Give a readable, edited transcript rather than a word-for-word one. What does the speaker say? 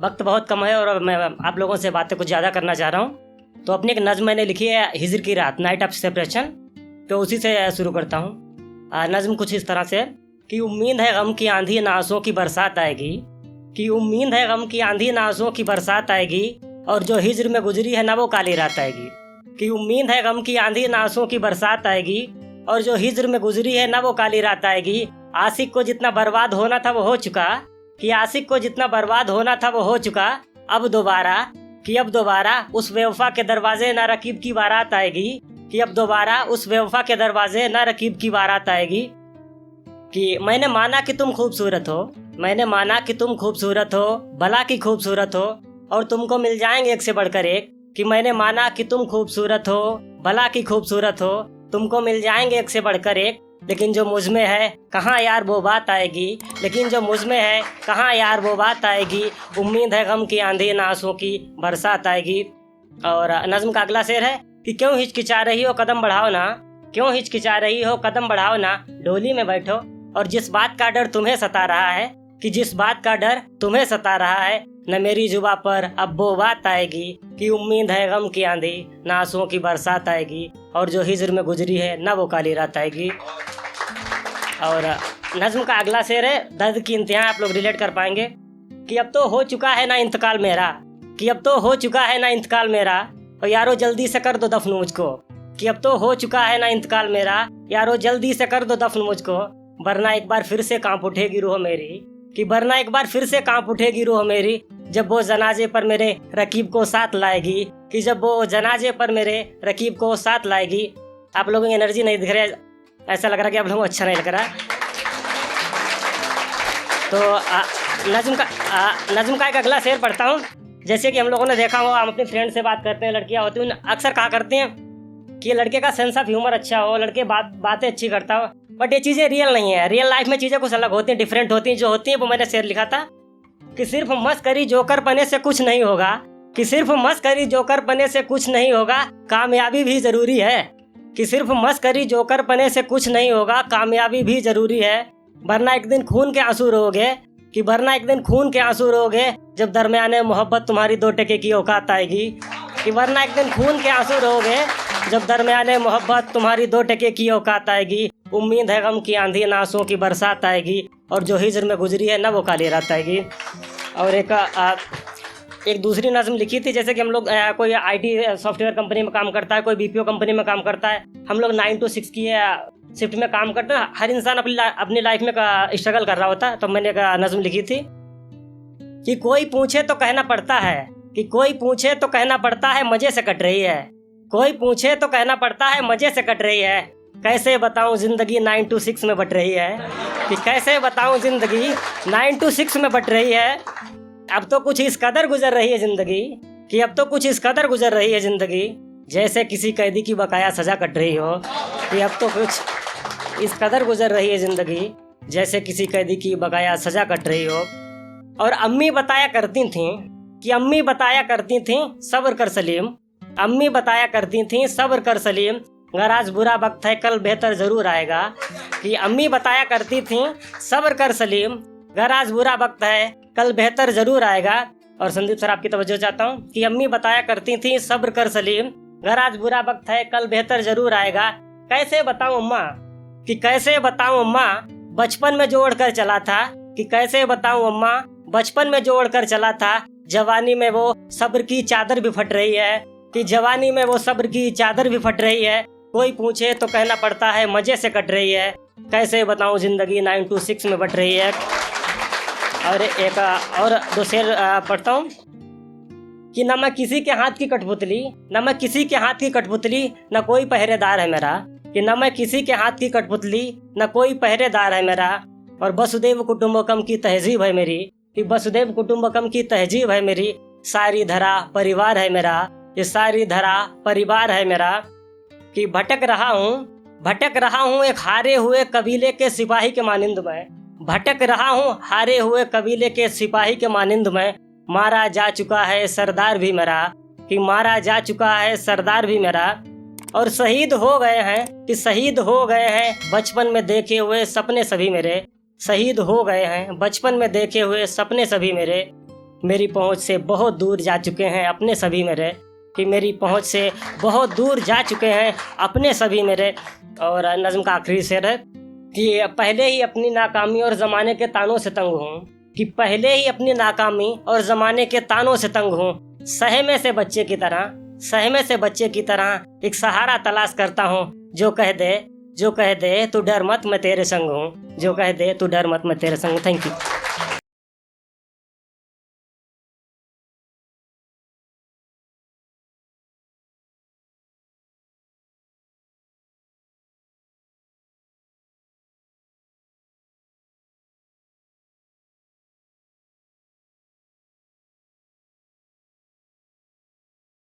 वक्त बहुत कम है और मैं आप लोगों से बातें कुछ ज़्यादा करना चाह रहा हूँ। तो अपनी एक नज़्म मैंने लिखी है, हिजर की रात, नाइट ऑफ सेपरेशन। तो उसी से शुरू करता हूँ। नज़्म कुछ इस तरह से कि उम्मीद है गम की आंधी ना आंसुओं की बरसात आएगी, कि उम्मीद है गम की आंधी ना आंसुओं की बरसात आएगी, और जो हिजर में गुजरी है ना वो काली रात आएगी। कि उम्मीद है गम की आंधी ना आंसुओं की बरसात आएगी, और जो हिजर में गुजरी है ना वो काली रात आएगी। आशिक को जितना बर्बाद होना था वो हो चुका, कि आशिक को जितना बर्बाद होना था वो हो चुका। अब दोबारा उस बेवफा के दरवाजे ना रकीब की बारात आएगी, कि अब दोबारा उस बेवफा के दरवाजे ना रकीब की बारात आएगी। कि मैंने माना कि तुम खूबसूरत हो, मैंने माना कि तुम खूबसूरत हो, भला की खूबसूरत हो, और तुमको मिल जाएंगे एक से बढ़कर एक। कि मैंने माना कि तुम खूबसूरत हो, भला की खूबसूरत हो, तुमको मिल जाएंगे एक से बढ़कर एक। लेकिन जो मुझ में है कहाँ यार वो बात आएगी, लेकिन जो मुझ में है कहाँ यार वो बात आएगी। उम्मीद है गम की आंधी ना आंसुओं की बरसात आएगी। और नज़्म का अगला शेर है कि क्यों हिचकिचा रही हो कदम बढ़ाओ ना, क्यों हिचकिचा रही हो कदम बढ़ाओ ना, डोली में बैठो। और जिस बात का डर तुम्हें सता रहा है, कि जिस बात का डर तुम्हें सता रहा है, न मेरी जुबा पर अब वो बात आएगी। कि उम्मीद है गम की आंधी ना आंसुओं की बरसात आएगी, और जो हिजर में गुजरी है ना वो काली रात आएगी। और नज़्म का अगला शेर है, दर्द की इंतहा, आप लोग रिलेट कर पाएंगे। कि अब तो हो चुका है ना इंतकाल मेरा, कि अब तो हो चुका है ना इंतकाल मेरा, और यारो जल्दी से कर दो दफन मुझको। कि अब तो हो चुका है ना इंतकाल मेरा, यारो जल्दी से कर दो दफन मुझको, वरना एक बार फिर से कांप उठेगी रूह मेरी। कि वरना एक बार फिर से कांप उठेगी रूह मेरी, जब वो जनाजे पर मेरे रकीब को साथ लाएगी। कि जब वो जनाजे पर मेरे रकीब को साथ लाएगी। आप लोगों की एनर्जी नहीं दिख रही, ऐसा लग रहा कि आप लोगों को अच्छा नहीं लग रहा। तो नज़्म का एक अगला शेर पढ़ता हूँ। जैसे कि हम लोगों ने देखा हो, हम अपने फ्रेंड से बात करते हैं, लड़कियाँ होती हैं, अक्सर कहा करते हैं कि लड़के का सेंस ऑफ ह्यूमर अच्छा हो, लड़के बातें अच्छी करता हो। बट ये चीज़ें रियल नहीं है। रियल लाइफ में चीज़ें कुछ अलग होती हैं, डिफरेंट होती हैं। जो होती हैं वो मैंने शेर लिखा था कि सिर्फ मस्करी जोकर पने से कुछ नहीं होगा, कि सिर्फ मस्करी जोकर पने से कुछ नहीं होगा, कामयाबी भी ज़रूरी है। कि सिर्फ मस्करी जोकर पने से कुछ नहीं होगा, कामयाबी भी ज़रूरी है। वरना एक दिन खून के आंसू रोगे, कि वरना एक दिन खून के आंसू रोगे, जब दरमियाने मोहब्बत तुम्हारी 2 टके की औकात आएगी। कि वरना एक दिन खून के आंसू रोगे, जब दरमियाने मोहब्बत तुम्हारी 2 टके की औकात आएगी। उम्मीद है गम की आंधी ना आंसुओं की बरसात आएगी, और जो हिजर में गुजरी है ना वो काली रात आएगी। और एक दूसरी नज़्म लिखी थी, जैसे कि हम लोग कोई आईटी सॉफ्टवेयर कंपनी में काम करता है, कोई बीपीओ कंपनी में काम करता है, हम लोग 9 to 6 की शिफ्ट में काम करते हैं। हर इंसान अपनी लाइफ में स्ट्रगल कर रहा होता है। तो मैंने एक नज़्म लिखी थी कि कोई पूछे तो कहना पड़ता है, कि कोई पूछे तो कहना पड़ता है मज़े से कट रही है, कोई पूछे तो कहना पड़ता है मज़े से कट रही है। कैसे बताऊं ज़िंदगी 9 to 6 में बट रही है, कि कैसे बताऊं ज़िंदगी 9 to 6 में बट रही है। अब तो कुछ इस कदर गुजर रही है ज़िंदगी, कि अब तो कुछ इस कदर गुजर रही है ज़िंदगी, जैसे किसी कैदी की बकाया सज़ा कट रही हो। कि अब तो कुछ इस कदर गुजर रही है ज़िंदगी, जैसे किसी कैदी की बकाया सज़ा कट रही हो। और अम्मी बताया करती थीं, कि अम्मी बताया करती थीं सब्र कर सलीम, अम्मी बताया करती थीं सब्र कर सलीम, अगर आज बुरा वक्त है कल बेहतर ज़रूर आएगा। कि अम्मी बताया करती थीं सब्र कर सलीम, अगर आज बुरा वक्त है कल बेहतर ज़रूर आएगा। और संदीप सर आपकी तवज्जो चाहता हूँ कि अम्मी बताया करती थीं सब्र कर सलीम, अगर आज बुरा वक्त है कल बेहतर ज़रूर आएगा। कैसे बताऊँ अम्मा, कि कैसे बताऊँ अम्मा, बचपन में जोड़ कर चला था, कि कैसे बताऊँ अम्मा, बचपन में जोड़ कर चला था, जवानी में वो सब्र की चादर भी फट रही है। कि जवानी में वो सब्र की चादर भी फट रही है, कोई पूछे तो कहना पड़ता है मज़े से कट रही है। कैसे बताऊं ज़िंदगी 9 to 6 में बट रही है। और एक और 2 शेर पढ़ता हूँ कि न मैं किसी के हाथ की कठपुतली, न मैं किसी के हाथ की कठपुतली, न कोई पहरेदार है मेरा। कि न मैं किसी के हाथ की कठपुतली, न कोई पहरेदार है मेरा, और वसुदेव कुटुंबकम की तहजीब है मेरी। कि वसुदेव कुटुंबकम की तहजीब है मेरी, सारी धरा परिवार है मेरा, ये सारी धरा परिवार है मेरा। कि भटक रहा हूँ एक हारे हुए कबीले के सिपाही के मानिंद में, भटक रहा हूँ हारे हुए कबीले के सिपाही के मानिंद में, मारा जा चुका है सरदार भी मेरा। कि मारा जा चुका है सरदार भी मेरा, और शहीद हो गए हैं, कि शहीद हो गए हैं बचपन में देखे हुए सपने सभी मेरे, शहीद हो गए हैं बचपन में देखे हुए सपने सभी मेरे। मेरी पहुंच से बहुत दूर जा चुके हैं अपने सभी मेरे, कि मेरी पहुंच से बहुत दूर जा चुके हैं अपने सभी मेरे। और नज़्म का आखिरी शेर है कि पहले ही अपनी नाकामी और ज़माने के तानों से तंग हूँ, कि पहले ही अपनी नाकामी और ज़माने के तानों से तंग हूँ। सहमे से बच्चे की तरह, सहमे से बच्चे की तरह एक सहारा तलाश करता हूँ। जो कह दे तू डर मत मैं तेरे संग हूँ, जो कह दे तू डर मत मैं तेरे संग हूँ। Thank you.